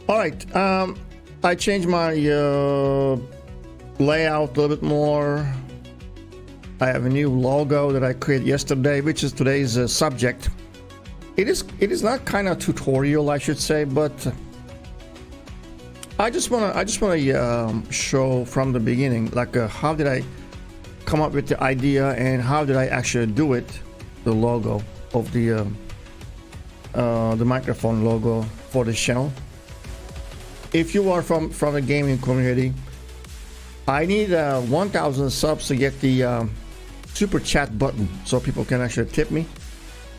All right. I changed my layout a little bit more. I have a new logo that I created yesterday, which is today's subject. It is not kind of tutorial, I should say, but I just wanna show from the beginning, like how did I come up with the idea and how did I actually do it, the logo of the microphone logo for the channel. If you are from the gaming community, I need 1,000 subs to get the super chat button so people can actually tip me.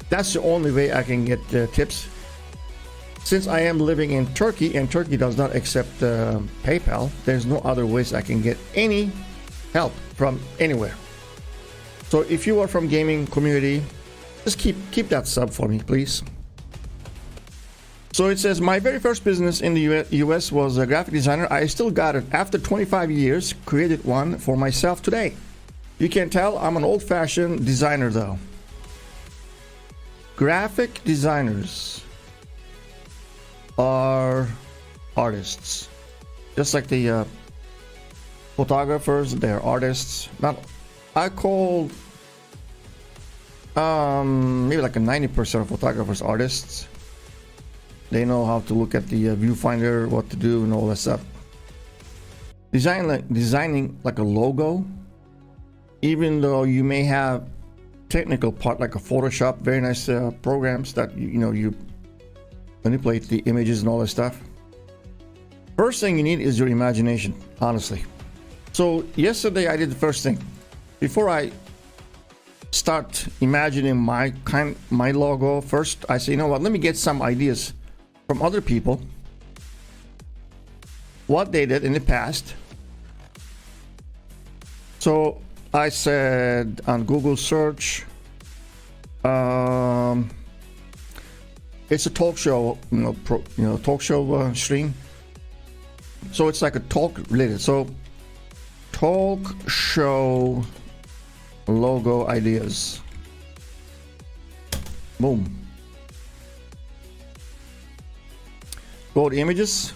That's the only way I can get tips. Since I am living in Turkey and Turkey does not accept PayPal, there's no other ways I can get any help from anywhere. So if you are from gaming community, just keep that sub for me, please. So it says, my very first business in the US was a graphic designer. I still got it. After 25 years, created one for myself today. You can tell I'm an old-fashioned designer though. Graphic designers are artists. Just like the photographers, they're artists. Not, I call maybe like a 90% of photographers artists. They know how to look at the viewfinder, what to do, and all that stuff. Designing like a logo, even though you may have technical part like a Photoshop, very nice programs that you manipulate the images and all that stuff. First thing you need is your imagination, honestly. So yesterday I did the first thing. Before I start imagining my logo, first I say, you know what? Let me get some ideas from other people, what they did in the past. So I said on Google search, it's a talk show, talk show stream. So it's like a talk related. So talk show logo ideas. Boom. Go to images,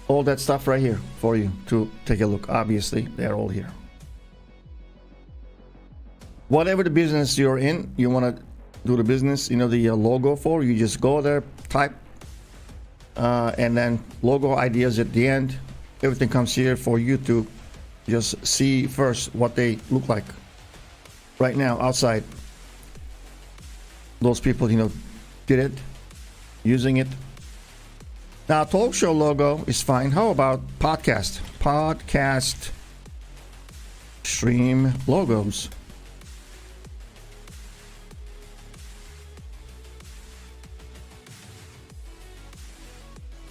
all that stuff right here for you to take a look. Obviously, they're all here. Whatever the business you're in, you want to do the business, the logo for, you just go there, type, and then logo ideas at the end. Everything comes here for you to just see first what they look like right now outside. Those people, did it, using it. Now, talk show logo is fine. How about podcast? Podcast stream logos.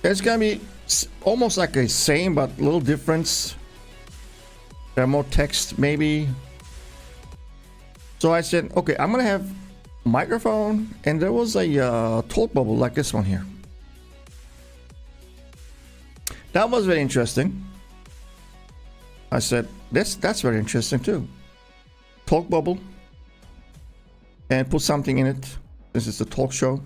It's gonna be almost like the same, but a little difference. There are more text, maybe. So I said, okay, I'm gonna have microphone, and there was a talk bubble like this one here. That was very interesting. I said, that's very interesting too. Talk bubble, and put something in it. This is the talk show.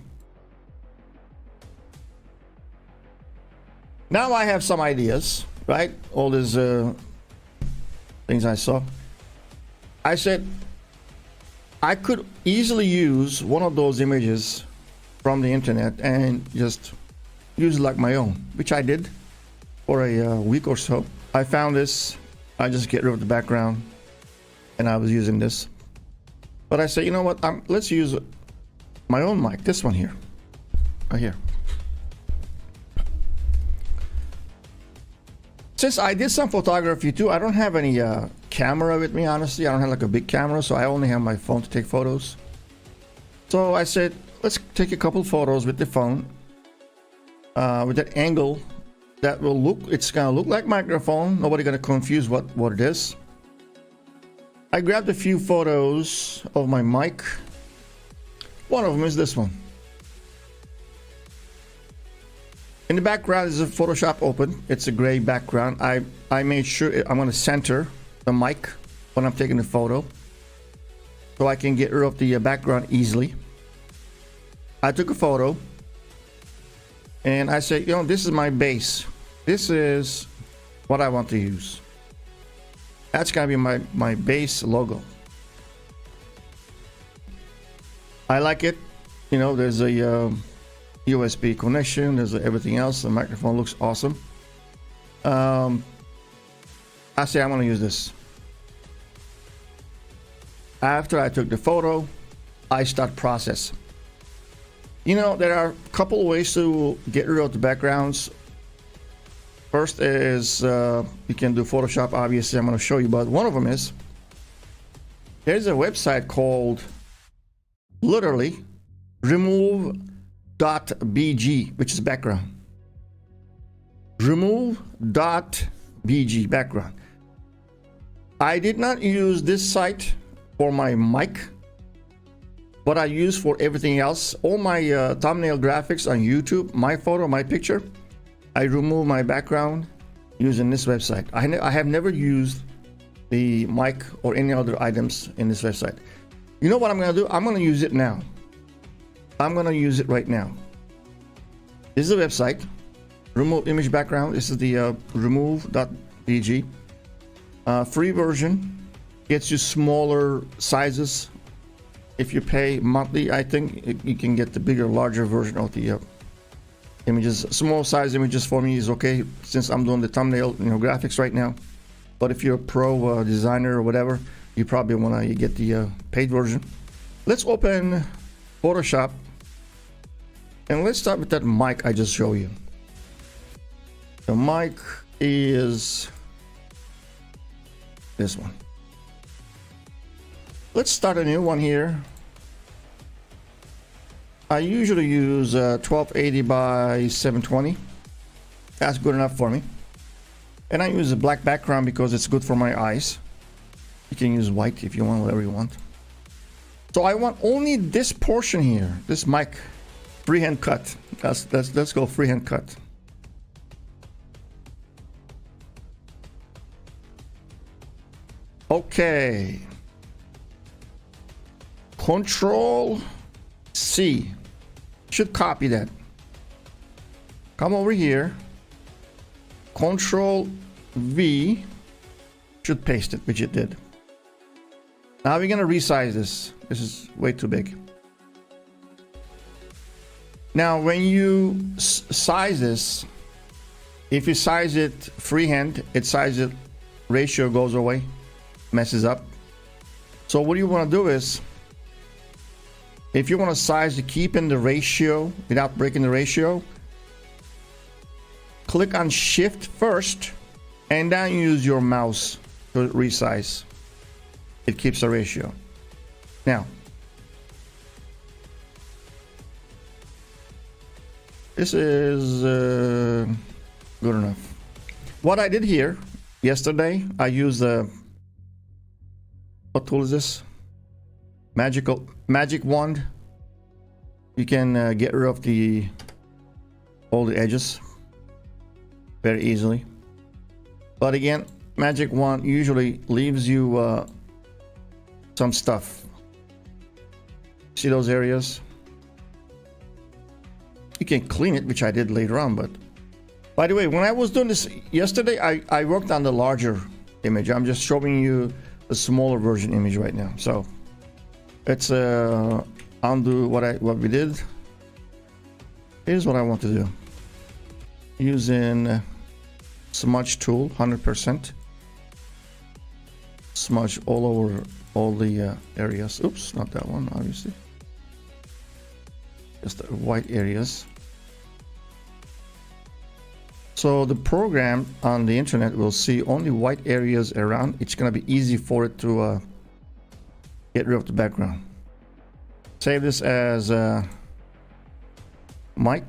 Now I have some ideas, right? All these things I saw. I said, I could easily use one of those images from the internet and just use it like my own, which I did for a week or so. I found this, I just get rid of the background, and I was using this. But I said, you know what, let's use my own mic, this one here, right here. Since I did some photography too, I don't have any camera with me, honestly. I don't have like a big camera, so I only have my phone to take photos. So I said, let's take a couple photos with the phone, with that angle that will look, it's gonna look like microphone. Nobody gonna confuse what it is. I grabbed a few photos of my mic. One of them is this one. In the background is a Photoshop open. It's a gray background. I made sure I'm gonna center the mic when I'm taking the photo, so I can get rid of the background easily. I took a photo. And I say, you know, this is my base. This is what I want to use. That's gonna be my base logo. I like it. You know, there's a USB connection. There's everything else. The microphone looks awesome. I say I'm gonna use this. After I took the photo, I start process. You know, there are a couple ways to get rid of the backgrounds. First is you can do Photoshop. Obviously, I'm going to show you, but one of them is there's a website called literally remove.bg, which is background. Remove.bg background. I did not use this site for my mic, but I use for everything else. All my thumbnail graphics on YouTube, my photo, my picture, I remove my background using this website. I have never used the mic or any other items in this website. You know what I'm gonna do? I'm gonna use it now. I'm gonna use it right now. This is a website, remove image background. This is the remove.bg. Free version, gets you smaller sizes. If you pay monthly, I think you can get the bigger, larger version of the images. Small size images for me is okay, since I'm doing the thumbnail, you know, graphics right now. But if you're a pro designer or whatever, you probably want to get the paid version. Let's open Photoshop, and let's start with that mic I just showed you. The mic is this one. Let's start a new one here. I usually use 1280 by 720. That's good enough for me. And I use a black background because it's good for my eyes. You can use white if you want, whatever you want. So I want only this portion here, this mic, freehand cut. Let's go freehand cut. Okay. Control C. Should copy that. Come over here. Control V. Should paste it, which it did. Now we're gonna resize this. This is way too big. Now when you size this, if you size it freehand, it sizes it, ratio goes away, messes up. So what you want to do is, if you want to size to keep in the ratio without breaking the ratio, click on Shift first and then use your mouse to resize. It keeps the ratio. Now, this is good enough. What I did here yesterday, I used the, what tool is this? Magic wand. You can get rid of all the edges very easily. But again, magic wand usually leaves you some stuff. See those areas? You can clean it, which I did later on. But by the way, when I was doing this yesterday, I worked on the larger image. I'm just showing you the smaller version image right now. So let's undo what we did. Here's what I want to do. Using smudge tool, 100%. Smudge all over all the areas. Oops, not that one, obviously. Just the white areas. So the program on the internet will see only white areas around. It's going to be easy for it to get rid of the background. Save this as mic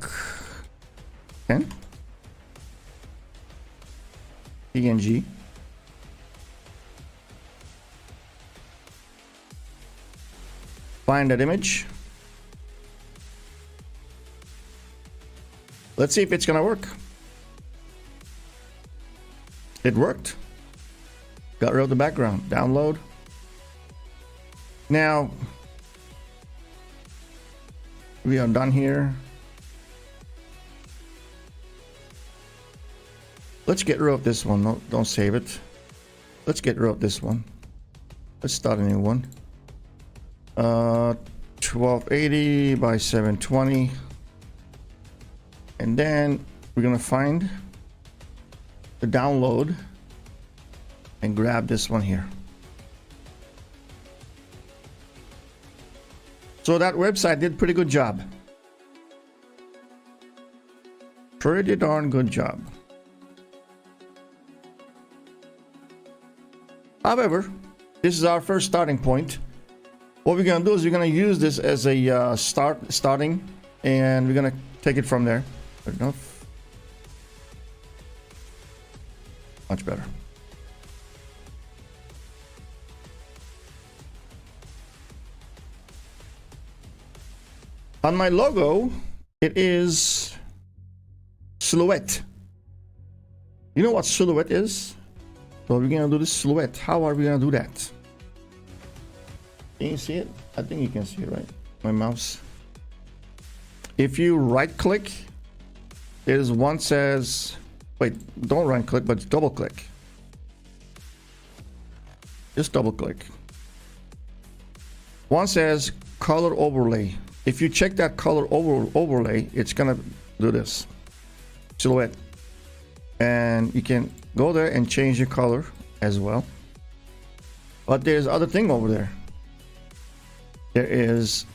10 PNG. Find that image. Let's see if it's gonna work. It worked. Got rid of the background. Download. Now we are done here. Let's get rid of this one. No, don't save it. Let's get rid of this one. Let's start a new one. 1280 by 720. And then we're gonna find the download and grab this one here. So that website did pretty good job. Pretty darn good job. However, this is our first starting point. What we're gonna do is we're gonna use this as a starting, and we're gonna take it from there. Good enough. Much better. On my logo, it is silhouette. You know what silhouette is? So we're gonna do this silhouette. How are we gonna do that? Can you see it? I think you can see it, right? My mouse. If you right click, there's one says, wait, don't right click, but double click. Just double click. One says color overlay. If you check that color overlay, it's gonna do this silhouette, and you can go there and change the color as well. But there's other thing over there. There is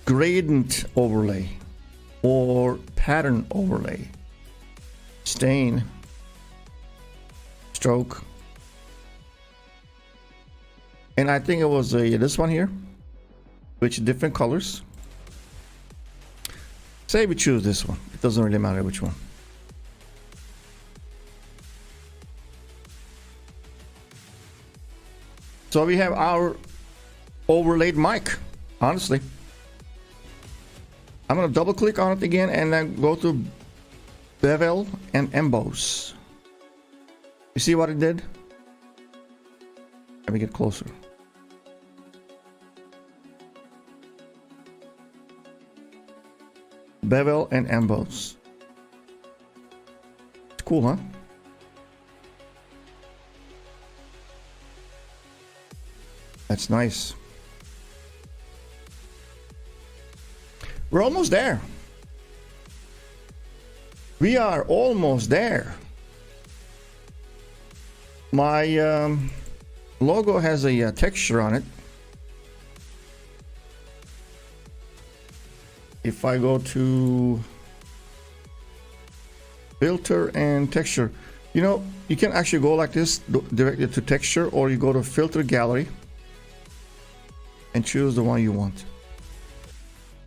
gradient overlay or pattern overlay, stain, stroke, and I think it was this one here, which different colors. Say we choose this one. It doesn't really matter which one. So we have our overlaid mic. Honestly, I'm gonna double click on it again and then go to bevel and emboss. You see what it did? Let me get closer. Bevel and emboss. It's cool, huh? That's nice. We're almost there. We are almost there. My logo has a texture on it. If I go to filter and texture, you know, you can actually go like this directly to texture, or you go to filter gallery and choose the one you want.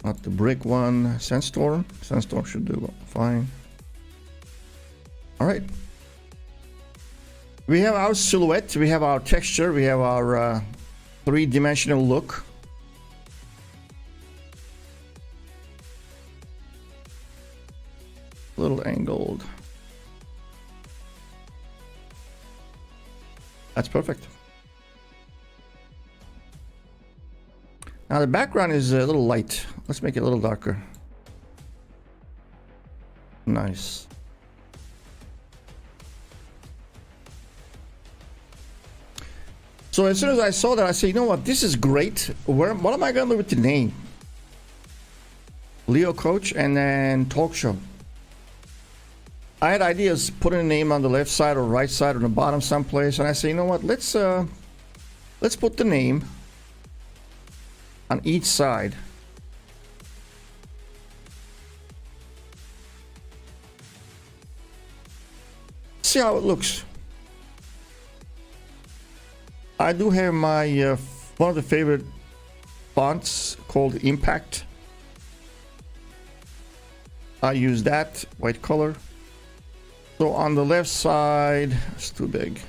Not the brick one. Sandstorm. Sandstorm should do fine. All right. We have our silhouette. We have our texture. We have our three-dimensional look. Little angled. That's perfect. Now the background is a little light. Let's make it a little darker. Nice. So as soon as I saw that, I said, you know what, this is great. What am I going to do with the name? Leo Coach and then talk show. I had ideas putting a name on the left side or right side or the bottom someplace, and I said, you know what, let's put the name on each side. See how it looks. I do have my one of the favorite fonts called Impact. I use that white color. So on the left side, it's too big.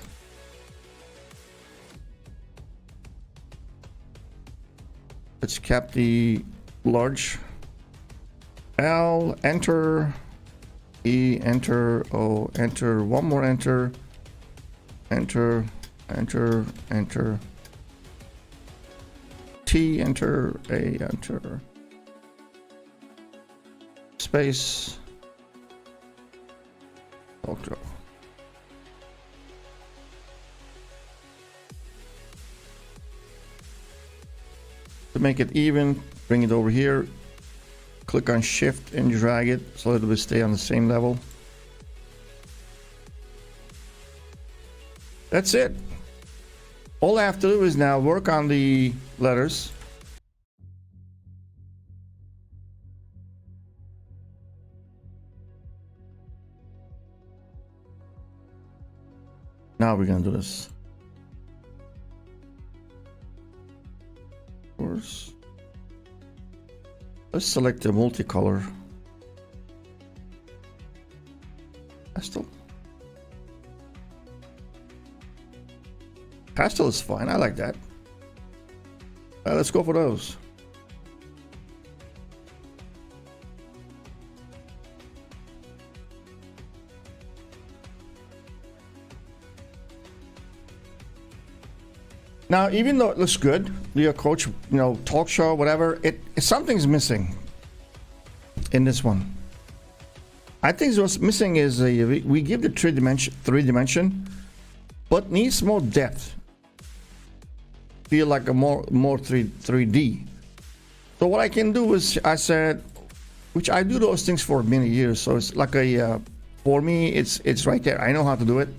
Let's cap the large. L, enter. E, enter. O, enter. One more enter. Enter, enter, enter. T, enter. A, enter. Space. Talk show. make it even, bring it over here, click on shift and drag it so it will stay on the same level. That's it. All I have to do is now work on the letters. Now we're gonna do this. Of course. Let's select the multicolor. Pastel. Pastel is fine. I like that. Let's go for those. Now, even though it looks good, Leo Coach, talk show, whatever, something's missing in this one. I think what's missing is we give the three dimension, but needs more depth. Feel like a more 3D. So what I can do is I said, which I do those things for many years. So it's like for me, it's right there. I know how to do it.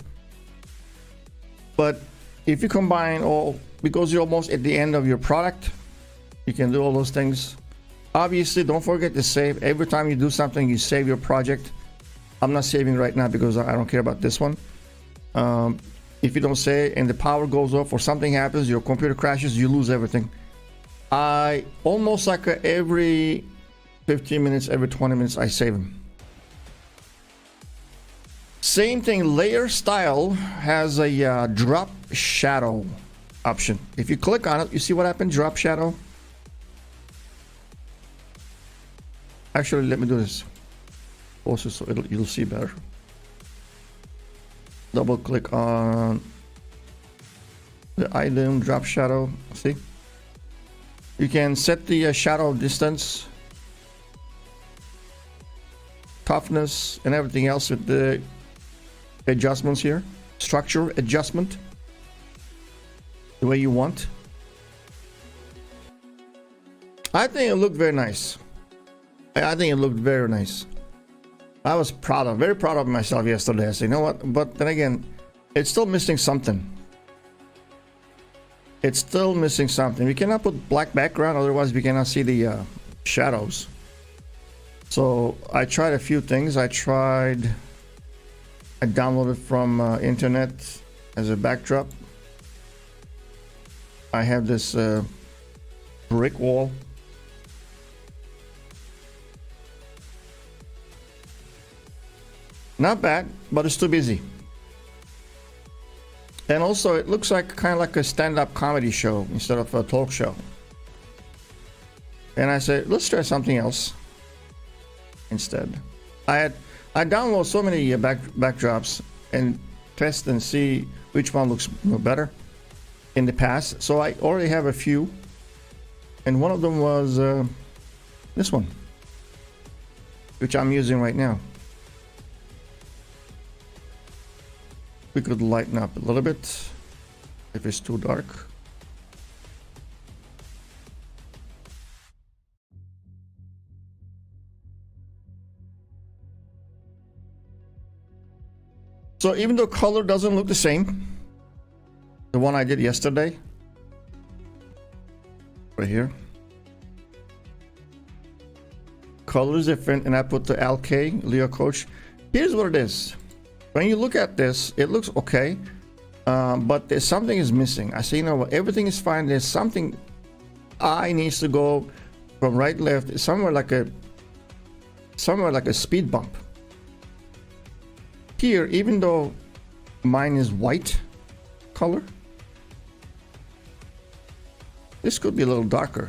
But if you combine all, because you're almost at the end of your product, you can do all those things. Obviously, don't forget to save. Every time you do something, you save your project. I'm not saving right now because I don't care about this one. If you don't save and the power goes off or something happens, your computer crashes, you lose everything. I almost like every 15 minutes, every 20 minutes, I save them. Same thing, layer style has a drop shadow option. If you click on it, you see what happened? Drop shadow. Actually, let me do this also so you'll see better. Double click on the item, drop shadow. See? You can set the shadow distance, toughness, and everything else with the adjustments here. Structure adjustment the way you want. I think it looked very nice. I think it looked very nice. I was very proud of myself yesterday. I said, you know what? But then again, it's still missing something. It's still missing something. We cannot put black background, otherwise we cannot see the shadows. So I tried a few things. I downloaded from internet as a backdrop. I have this brick wall. Not bad, but it's too busy. And also it looks like kind of like a stand-up comedy show instead of a talk show. And I said, let's try something else instead. I download so many backdrops and test and see which one looks better in the past. So I already have a few, and one of them was this one, which I'm using right now. We could lighten up a little bit if it's too dark. So even though color doesn't look the same, the one I did yesterday, right here, color is different, and I put the LK, Leo Coach. Here's what it is. When you look at this, it looks okay, but there's something is missing. I say, you know what, everything is fine. There's something I needs to go from right, left, somewhere like a speed bump. Here, even though mine is white color, this could be a little darker.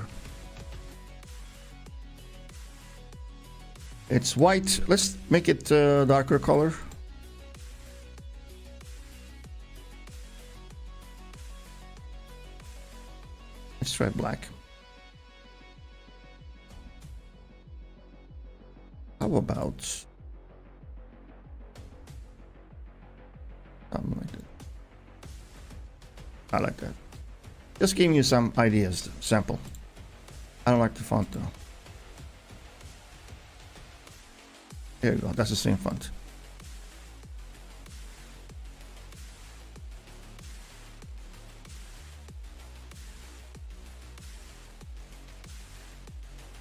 It's white. Let's make it darker color. Let's try black. How about something like that? I like that. Just giving you some ideas, sample. I don't like the font though. There you go. That's the same font.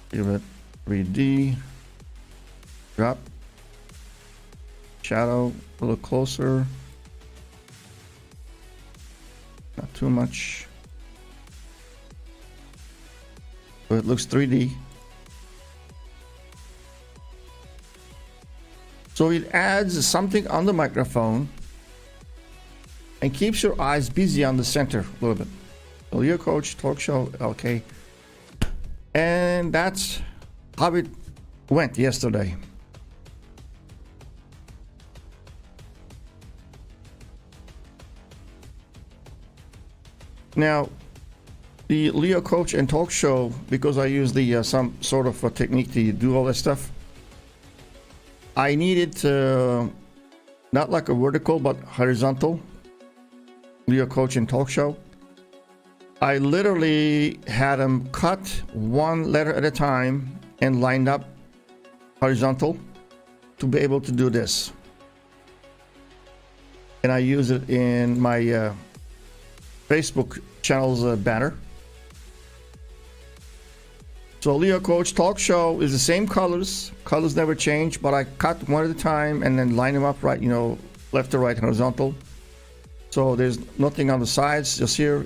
Give it 3D. Drop. Shadow a little closer. Not too much. But it looks 3D. So it adds something on the microphone and keeps your eyes busy on the center a little bit. So your coach, talk show, okay. And that's how it went yesterday. Now, the Leo Coach and Talk Show, because I use the some sort of a technique to do all that stuff, I needed not like a vertical but horizontal Leo Coach and Talk Show. I literally had them cut one letter at a time and lined up horizontal to be able to do this. And I use it in my Facebook channel's banner. So Leo Coach Talk Show is the same colors. Colors never change, but I cut one at a time and then line them up right, you know, left to right, horizontal. So there's nothing on the sides, just here.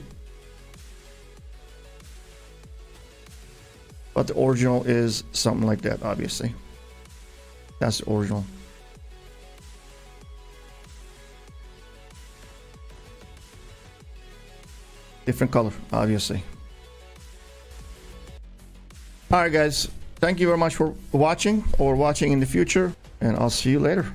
But the original is something like that, obviously. That's the original. Different color, obviously. All right, guys. Thank you very much for watching or watching in the future, and I'll see you later.